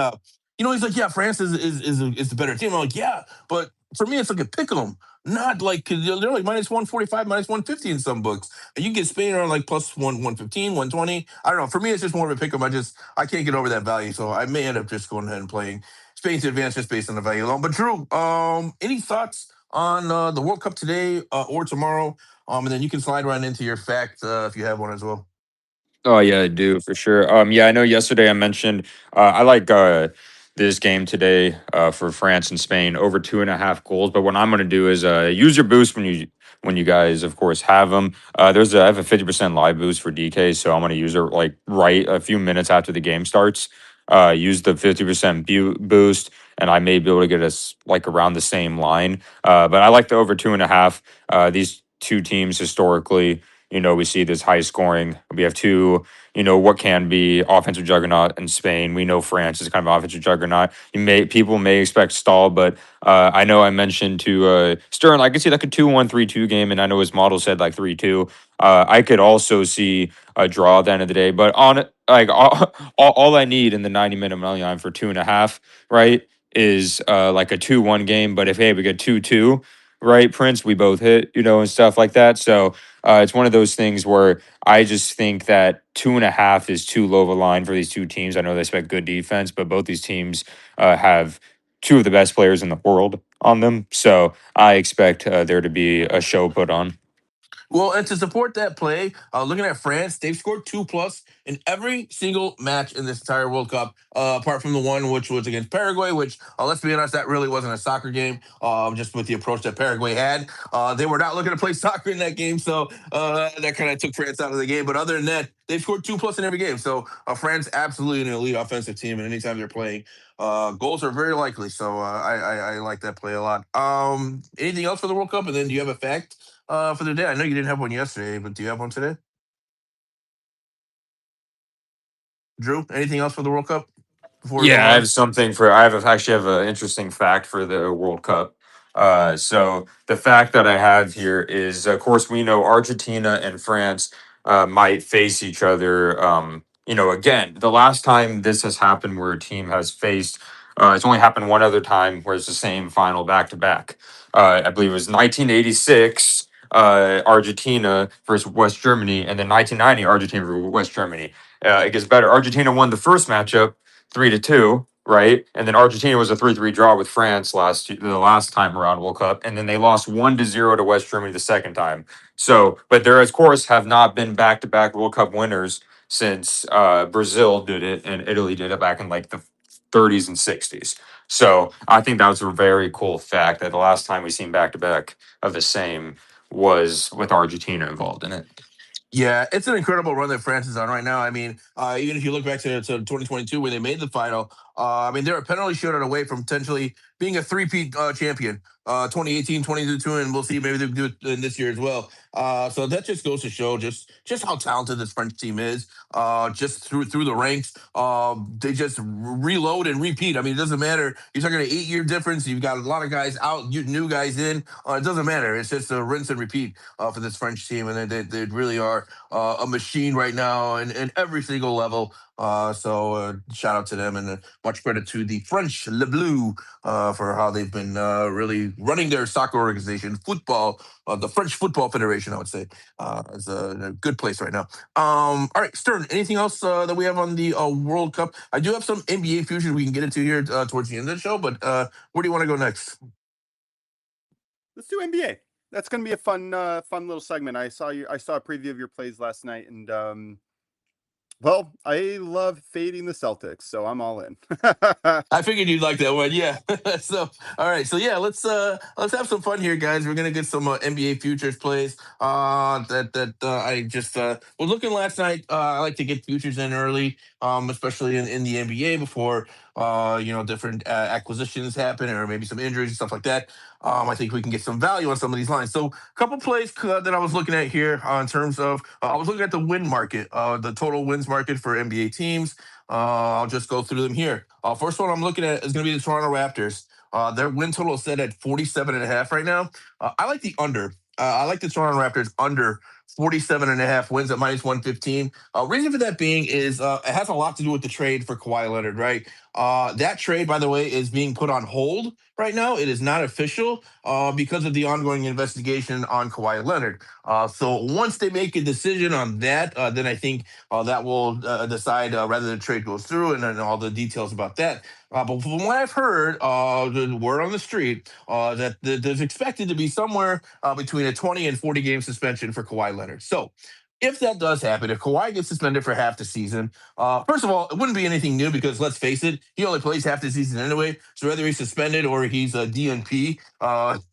he's like, yeah, France is the better team. I'm like, yeah, but for me, it's like a pick 'em, not like 'cause they're like minus 145, minus 150 in some books. And you can get Spain around like plus 115, 120. I don't know. For me, it's just more of a pick 'em. I can't get over that value, so I may end up just going ahead and playing Spain to advance just based on the value alone. But Drew, any thoughts on the World Cup today or tomorrow? And then you can slide right into your fact if you have one as well. Oh yeah, I do for sure. Yeah, I know yesterday I mentioned I like this game today for France and Spain over 2.5 goals. But what I'm going to do is use your boost when you guys, of course, have them. I have a 50% live boost for DK, so I'm going to use it like right a few minutes after the game starts. Use the 50% boost, and I may be able to get us like around the same line. But I like the over 2.5. These two teams historically. We see this high scoring. We have two, what can be offensive juggernaut in Spain. We know France is kind of offensive juggernaut. People may expect stall, but I know I mentioned to Stern, I could see like a 2-1, 3-2 game, and I know his model said like 3-2. I could also see a draw at the end of the day, but on like all I need in the 90-minute money line for 2.5, right, is like a 2-1 game. But if we get 2-2, right, Prince, we both hit, and stuff like that. So it's one of those things where I just think that 2.5 is too low of a line for these two teams. I know they expect good defense, but both these teams have two of the best players in the world on them. So I expect there to be a show put on. Well, and to support that play, looking at France, they've scored 2+ in every single match in this entire World Cup, apart from the one which was against Paraguay, which, let's be honest, that really wasn't a soccer game, just with the approach that Paraguay had. They were not looking to play soccer in that game, so that kind of took France out of the game. But other than that, they've scored 2+ in every game. So France, absolutely an elite offensive team, and anytime they're playing, goals are very likely. So I like that play a lot. Anything else for the World Cup? And then do you have a fact for the day? I know you didn't have one yesterday, but do you have one today? Drew, anything else for the World Cup before we move Yeah, I on? have something for. Actually have an interesting fact for the World Cup. So the fact that I have here is, of course, we know Argentina and France might face each other. Again, the last time this has happened where a team has faced, it's only happened one other time where it's the same final back to back. I believe it was 1986. Argentina versus West Germany, and then 1990 Argentina versus West Germany. It gets better. Argentina won the first matchup 3-2, right? And then Argentina was a 3-3 draw with France the last time around World Cup, and then they lost 1-0 to West Germany the second time. So, but there, of course, have not been back-to-back World Cup winners since Brazil did it and Italy did it back in like the 30s and 60s. So I think that was a very cool fact that the last time we seen back-to-back of the same was with Argentina involved in it. Yeah, it's an incredible run that France is on right now. I mean, even if you look back to 2022 when they made the final, I mean, they're a penalty shootout away from potentially being a three-peat champion. 2018, 2022, and we'll see maybe they do it in this year as well. So that just goes to show just how talented this French team is. Just through the ranks, they just reload and repeat. I mean, it doesn't matter. You're talking an 8-year difference. You've got a lot of guys out, new guys in. It doesn't matter. It's just a rinse and repeat for this French team, and they really are a machine right now in every single level. So shout out to them, and much credit to the French Le Bleu for how they've been really running their soccer organization, football, the French Football Federation, I would say, is in a good place right now. All right, Stern, anything else that we have on the World Cup? I do have some NBA fusion we can get into here towards the end of the show, but where do you want to go next? Let's do NBA. That's going to be a fun little segment. I saw a preview of your plays last night, and well, I love fading the Celtics, so I'm all in. I figured you'd like that one, yeah. So, all right, so yeah, let's have some fun here, guys. We're gonna get some NBA futures plays. I just was looking last night. I like to get futures in early, especially in the NBA before different acquisitions happen or maybe some injuries and stuff like that. I think we can get some value on some of these lines. So, a couple plays that I was looking at here in terms of I was looking at the win market, the total wins market for NBA teams. I'll just go through them here. First one I'm looking at is going to be the Toronto Raptors. Their win total is set at 47.5 right now. I like the under. I like the Toronto Raptors under 47.5 wins at -115. Reason for that being is it has a lot to do with the trade for Kawhi Leonard, right? That trade, by the way, is being put on hold right now. It is not official because of the ongoing investigation on Kawhi Leonard. So once they make a decision on that, then I think that will decide whether the trade goes through and then all the details about that. But from what I've heard, the word on the street, that there's expected to be somewhere between a 20 and 40 game suspension for Kawhi Leonard. So if that does happen, if Kawhi gets suspended for half the season, first of all, it wouldn't be anything new because let's face it, he only plays half the season anyway. So whether he's suspended or he's a DNP,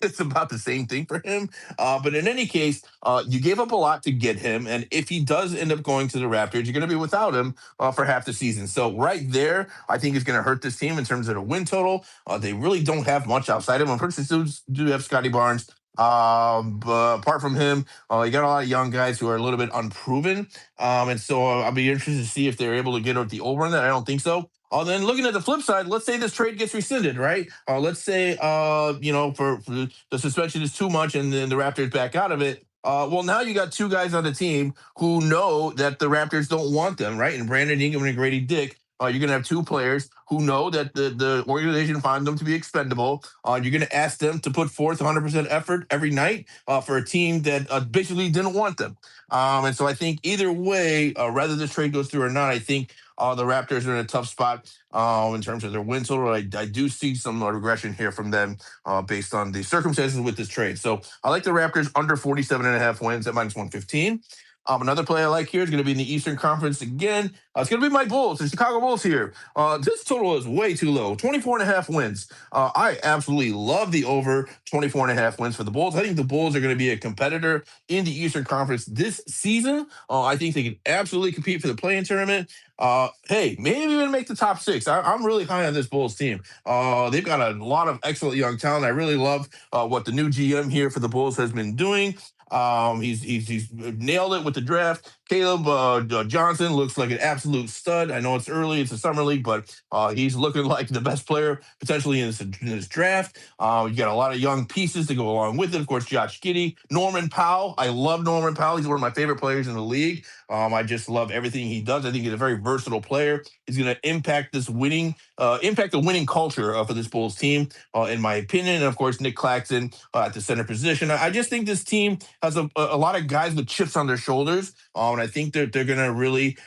it's about the same thing for him. But in any case, you gave up a lot to get him, and if he does end up going to the Raptors, you're going to be without him for half the season. So right there, I think is going to hurt this team in terms of the win total. They really don't have much outside of him. Of course, they do have Scotty Barnes. But apart from him, you got a lot of young guys who are a little bit unproven. And so I'll be interested to see if they're able to get the over on that. I don't think so. Then looking at the flip side, let's say this trade gets rescinded, right? Let's say, for the suspension is too much and then the Raptors back out of it. Well, now you got two guys on the team who know that the Raptors don't want them, right? And Brandon Ingram and Grady Dick. You're going to have two players who know that the organization finds them to be expendable. You're going to ask them to put forth 100% effort every night for a team that basically didn't want them. And so I think either way, whether this trade goes through or not, I think the Raptors are in a tough spot in terms of their win total. I do see some regression here from them based on the circumstances with this trade. So I like the Raptors under 47.5 wins at -115. Another play I like here is going to be in the Eastern Conference again. It's going to be my Bulls, the Chicago Bulls here. This total is way too low, 24.5 wins. I absolutely love the over 24.5 wins for the Bulls. I think the Bulls are going to be a competitor in the Eastern Conference this season. I think they can absolutely compete for the play-in tournament. Hey, maybe even make the top six. I'm really high on this Bulls team. They've got a lot of excellent young talent. I really love what the new GM here for the Bulls has been doing. He's nailed it with the draft. Caleb Johnson looks like an absolute stud. I know it's early, it's a summer league, but he's looking like the best player potentially in this draft. You got a lot of young pieces to go along with it. Of course, Josh Giddey, Norman Powell. I love Norman Powell. He's one of my favorite players in the league. I just love everything he does. I think he's a very versatile player. He's going to impact the winning culture for this Bulls team, in my opinion. And of course, Nick Claxton at the center position. I just think this team has a lot of guys with chips on their shoulders. And I think they're going to really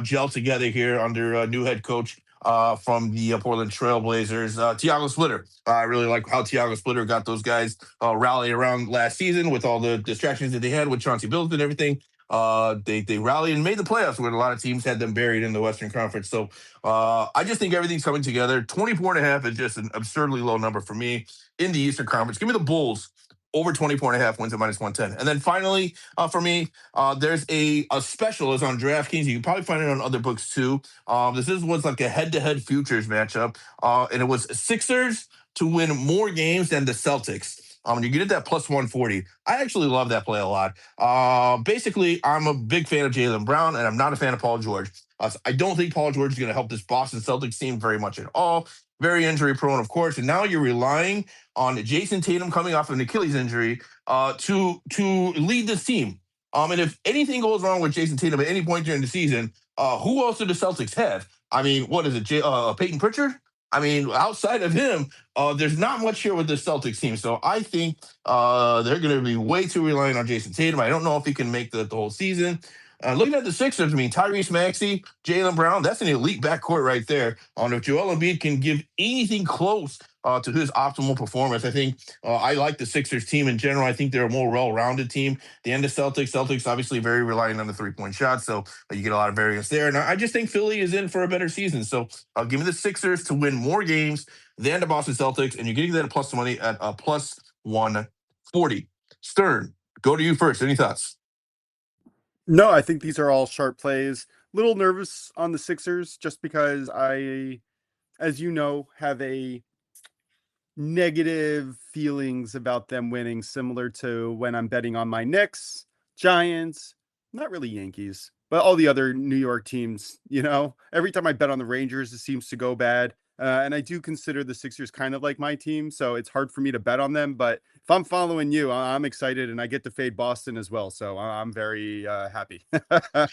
gel together here under new head coach from the Portland Trailblazers, Tiago Splitter. I really like how Tiago Splitter got those guys rallied around last season with all the distractions that they had with Chauncey Billups and everything. They rallied and made the playoffs where a lot of teams had them buried in the Western Conference. So I just think everything's coming together. 24.5 is just an absurdly low number for me in the Eastern Conference. Give me the Bulls over 24.5 wins at -110. And then finally, for me, there's a special is on DraftKings. You can probably find it on other books too. This was like a head-to-head futures matchup, and it was Sixers to win more games than the Celtics. You get it at +140. I actually love that play a lot. Basically, I'm a big fan of Jaylen Brown, and I'm not a fan of Paul George. I don't think Paul George is going to help this Boston Celtics team very much at all. Very injury prone, of course, and now you're relying on Jason Tatum coming off an Achilles injury to lead this team. And if anything goes wrong with Jason Tatum at any point during the season, who else do the Celtics have? I mean, what is it, Peyton Pritchard? I mean, outside of him, there's not much here with the Celtics team. So I think they're going to be way too reliant on Jason Tatum. I don't know if he can make the whole season. Looking at the Sixers, I mean, Tyrese Maxey, Jaylen Brown, that's an elite backcourt right there. If Joel Embiid can give anything close to his optimal performance, I think I like the Sixers team in general. I think they're a more well-rounded team. The end of Celtics obviously very reliant on the three-point shot, so you get a lot of variance there. And I just think Philly is in for a better season. So give me the Sixers to win more games than the Boston Celtics, and you're getting that at plus money at +140. Stern, go to you first. Any thoughts? No, I think these are all sharp plays. Little nervous on the Sixers just because I, as you know, have a negative feelings about them winning, similar to when I'm betting on my Knicks, Giants, not really Yankees, but all the other New York teams. Every time I bet on the Rangers, it seems to go bad. And I do consider the Sixers kind of like my team, so it's hard for me to bet on them. But if I'm following you, I'm excited, and I get to fade Boston as well. So I'm very happy.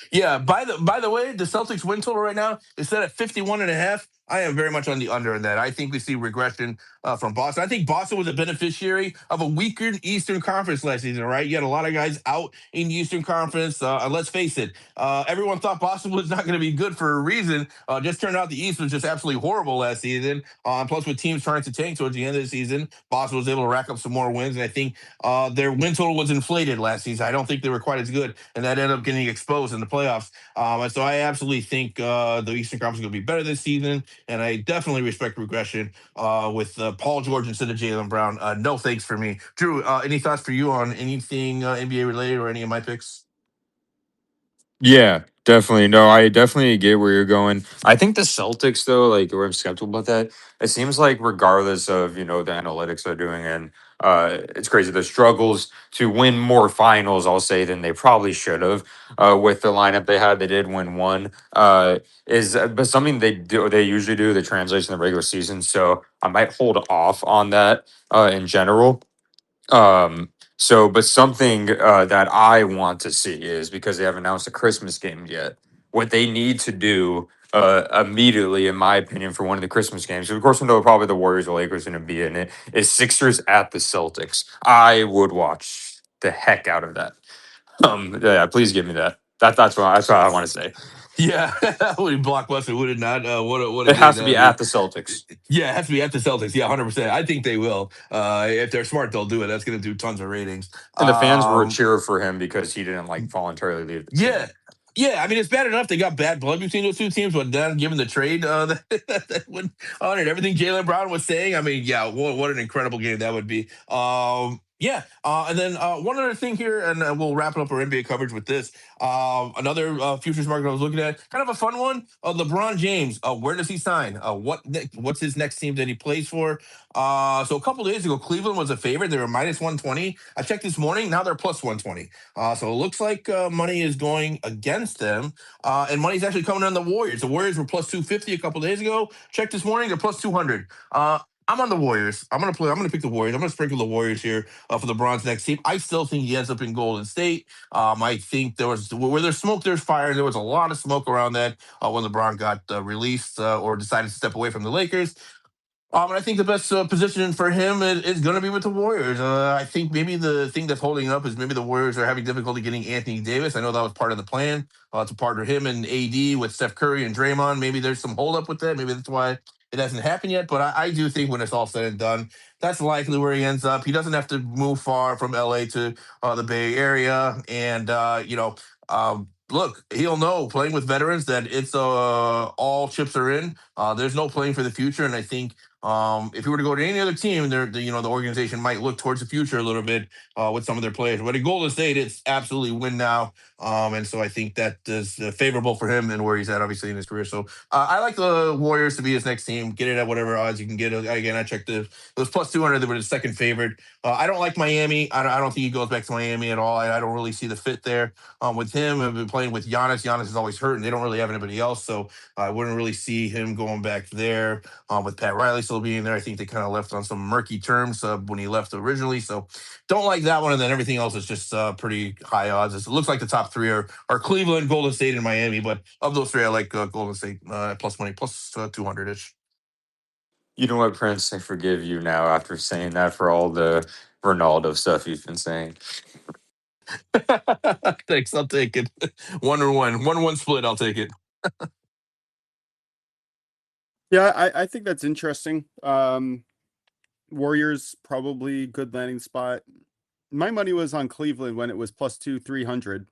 Yeah. By the way, the Celtics win total right now is set at 51.5. I am very much on the under in that. I think we see regression from Boston. I think Boston was a beneficiary of a weaker Eastern Conference last season, right? You had a lot of guys out in the Eastern Conference. And let's face it, everyone thought Boston was not going to be good for a reason. Just turned out the East was just absolutely horrible last season. Plus, with teams trying to tank towards the end of the season, Boston was able to rack up some more wins. And I think their win total was inflated last season. I don't think they were quite as good, and that ended up getting exposed in the playoffs. And so I absolutely think the Eastern Conference is going to be better this season. And I definitely respect regression with Paul George instead of Jaylen Brown. No thanks for me. Drew, any thoughts for you on anything NBA related or any of my picks? Yeah, definitely. No, I definitely get where you're going. I think the Celtics, though, like, where I'm skeptical about that, it seems like regardless of, the analytics they're doing, and it's crazy, the struggles to win more finals, I'll say, than they probably should have with the lineup they had. They did win one, but something they usually do, the translation in the regular season. So I might hold off on that in general. But something that I want to see is, because they haven't announced a Christmas game yet, what they need to do immediately, in my opinion, for one of the Christmas games. Of course, we know probably the Warriors or Lakers are going to be in it. Is Sixers at the Celtics? I would watch the heck out of that. Yeah, please give me that. That's what I want to say. Yeah, would be blockbuster, would it not? What a It game has to that be would at be. the Celtics. Yeah, it has to be at the Celtics. Yeah, 100%. I think they will. If they're smart, they'll do it. That's going to do tons of ratings. And the fans were Um, cheer for him because he didn't voluntarily leave the yeah. team. Yeah, I mean, it's bad enough they got bad blood between those two teams, but then given the trade that went on and everything Jaylen Brown was saying, I mean, yeah, what an incredible game that would be. Yeah, and then one other thing here, and we'll wrap up our NBA coverage with this. Another futures market I was looking at, kind of a fun one. LeBron James, where does he sign? What's his next team that he plays for? So a couple days ago, Cleveland was a favorite. They were -120. I checked this morning. Now they're +120. So it looks like money is going against them, and money's actually coming on the Warriors. The Warriors were +250 a couple days ago. Check this morning; they're +200. I'm on the Warriors. I'm gonna pick the Warriors. I'm gonna sprinkle the Warriors here for LeBron's next team. I still think he ends up in Golden State. I think where there's smoke, there's fire. There was a lot of smoke around that when LeBron got released or decided to step away from the Lakers. And I think the best position for him is going to be with the Warriors. I think maybe the thing that's holding up is maybe the Warriors are having difficulty getting Anthony Davis. I know that was part of the plan to partner him and AD with Steph Curry and Draymond. Maybe there's some holdup with that. Maybe that's why it hasn't happened yet. But I do think when it's all said and done, that's likely where he ends up. He doesn't have to move far from LA to the Bay Area. And, look, he'll know playing with veterans that it's all chips are in. There's no playing for the future. And I think if he were to go to any other team, the organization might look towards the future a little bit with some of their players. But at Golden State, it's absolutely win now, and so I think that is favorable for him and where he's at, obviously in his career. So I like the Warriors to be his next team. Get it at whatever odds you can get. Again, I checked it was plus 200. They were the second favorite. I don't like Miami. I don't think he goes back to Miami at all. I don't really see the fit there with him. I've been playing with Giannis. Giannis is always hurt, and they don't really have anybody else. So I wouldn't really see him going back there with Pat Riley still being there. I think they kind of left on some murky terms when he left originally. So don't like that one. And then everything else is just pretty high odds. It looks like the top three are Cleveland, Golden State, and Miami. But of those three, I like Golden State plus money, plus 200 ish. You know what, Prince? I forgive you now after saying that for all the Ronaldo stuff you've been saying. Thanks. I'll take it. 1-1. 1-1 split. I'll take it. Yeah, I think that's interesting. Warriors probably good landing spot. My money was on Cleveland when it was plus 300.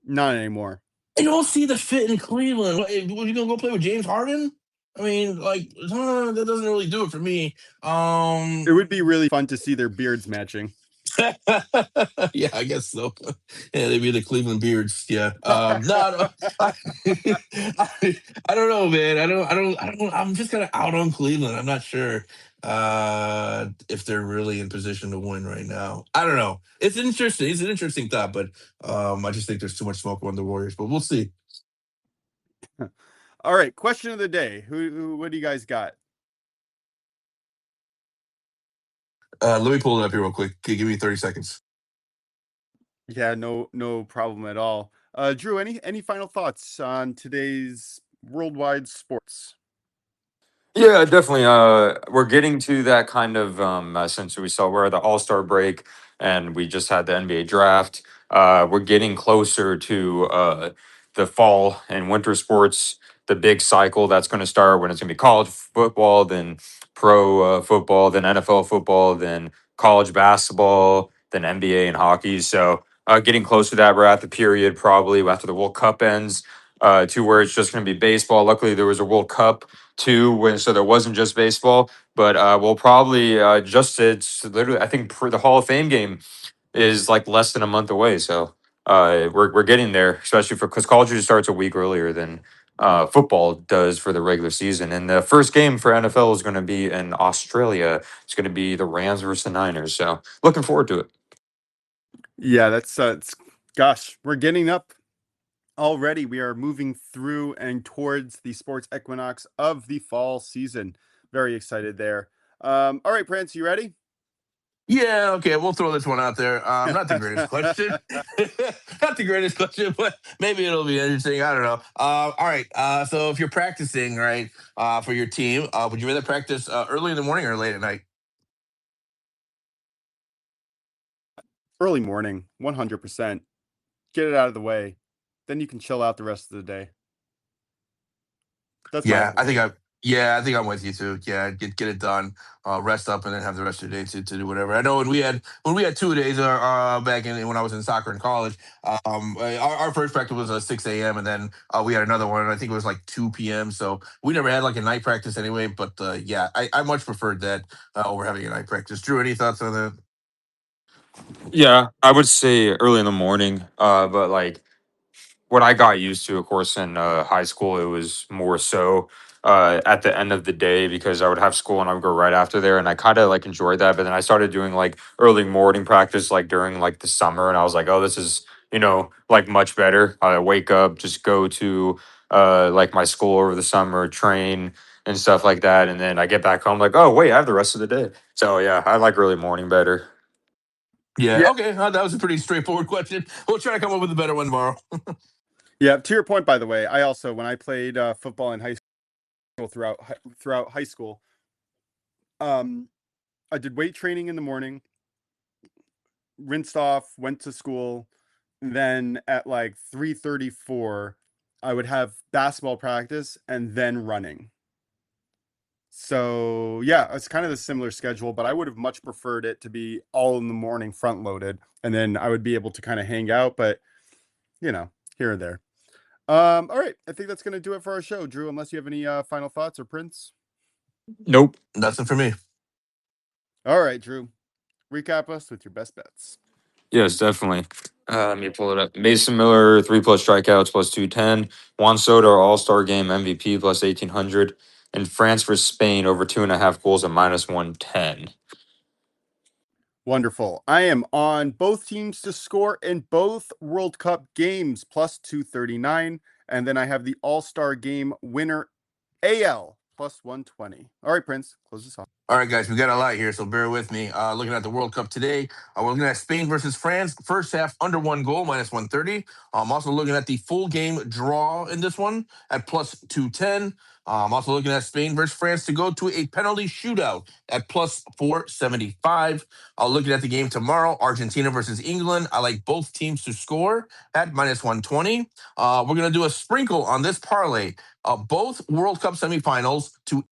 Not anymore. I don't see the fit in Cleveland. What, you gonna go play with James Harden? I mean, like that doesn't really do it for me. It would be really fun to see their beards matching. Yeah, I guess so. Yeah, they'd be the Cleveland Beards. Yeah. No, I don't know, man. I don't. I'm just kind of out on Cleveland. I'm not sure if they're really in position to win right now. I don't know. It's interesting. It's an interesting thought, but I just think there's too much smoke on the Warriors. But we'll see. All right, question of the day. What do you guys got? Let me pull it up here real quick. Give me 30 seconds. Yeah, no problem at all. Drew, any final thoughts on today's worldwide sports? Yeah, definitely. We're getting to that kind of since we're at the All-Star break and we just had the NBA draft. We're getting closer to the fall and winter sports, the big cycle that's going to start when it's going to be college football, then pro football, then NFL football, then college basketball, then NBA and hockey. So getting close to that, we're at the period probably after the World Cup ends to where it's just going to be baseball. Luckily, there was a World Cup too, so there wasn't just baseball. But we'll probably it's literally I think the Hall of Fame game is like less than a month away. So we're getting there, especially because college usually starts a week earlier than football does for the regular season. And the first game for NFL is going to be in Australia. It's going to be the Rams versus the Niners. So looking forward to it. Yeah, that's gosh, we're getting up already. We are moving through and towards the sports equinox of the fall season. Very excited there. All right, Prince, you ready? Yeah, okay, we'll throw this one out there. Not the greatest question. Not the greatest question, but maybe it'll be interesting. I don't know. All right. So if you're practicing, right, for your team, would you rather practice early in the morning or late at night? Early morning, 100%. Get it out of the way. Then you can chill out the rest of the day. That's my opinion. I think I'm with you too. Yeah, get it done, rest up, and then have the rest of the day to do whatever. I know when we had 2 days back when I was in soccer in college. Our first practice was 6 a.m. and then we had another one. And I think it was like 2 p.m. So we never had like a night practice anyway. But yeah, I much preferred that over having a night practice. Drew, any thoughts on that? Yeah, I would say early in the morning. But like what I got used to, of course, in high school, it was more so at the end of the day because I would have school and I would go right after there, and I kind of like enjoyed that. But then I started doing like early morning practice like during like the summer, and I was like, oh, this is like much better. I wake up, just go to like my school over the summer, train and stuff like that, and then I get back home like, oh wait, I have the rest of the day. So yeah, I like early morning better. Yeah. Okay. That was a pretty straightforward question. We'll try to come up with a better one tomorrow. Yeah, to your point, by the way, I also when I played football in high school throughout high school, I did weight training in the morning, rinsed off, went to school. Then at like 3:34, I would have basketball practice and then running. So yeah, it's kind of a similar schedule, but I would have much preferred it to be all in the morning, front loaded, and then I would be able to kind of hang out, but here and there. All right, I think that's gonna do it for our show, Drew. Unless you have any final thoughts or Prince. Nope. That's it for me. All right, Drew, recap us with your best bets. Yes, definitely. Let me pull it up. Mason Miller, 3+ strikeouts, plus 210. Juan Soto, All-Star Game MVP, plus 1,800. And France versus Spain, over 2.5 goals at minus 110. Wonderful. I am on both teams to score in both World Cup games, plus 239. And then I have the All-Star Game winner, AL, plus 120. All right, Prince, close this off. All right, guys, we got a lot here, so bear with me. Looking at the World Cup today, we're looking at Spain versus France. First half, under 1 goal, minus 130. I'm also looking at the full game draw in this one at plus 210. I'm also looking at Spain versus France to go to a penalty shootout at plus 475. Looking at the game tomorrow, Argentina versus England. I like both teams to score at minus 120. We're going to do a sprinkle on this parlay. Both World Cup semifinals to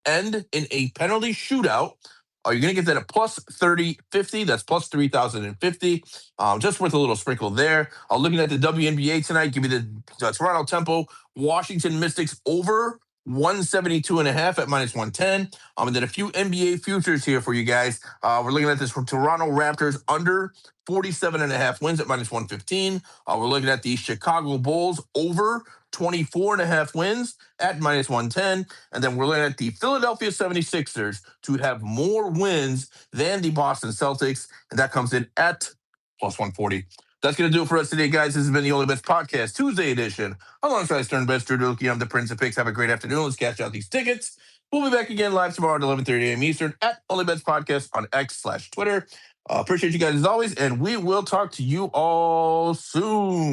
end in a penalty shootout. You're going to get that at plus 30.50. That's plus 3,050. Just worth a little sprinkle there. Looking at the WNBA tonight, give me the Toronto Tempo, Washington Mystics over 172.5 at minus 110. And then a few NBA futures here for you guys. We're looking at this from Toronto Raptors under 47.5 wins at minus 115. We're looking at the Chicago Bulls over 24.5 wins at minus 110. And then we're looking at the Philadelphia 76ers to have more wins than the Boston Celtics. And that comes in at plus 140. That's going to do it for us today, guys. This has been the OnlyBets Podcast, Tuesday edition. Alongside Stern Bets, Drew Dookie, I'm the Prince of Picks. Have a great afternoon. Let's cash out these tickets. We'll be back again live tomorrow at 11:30 a.m. Eastern at OnlyBets Podcast on X/Twitter. Appreciate you guys as always, and we will talk to you all soon.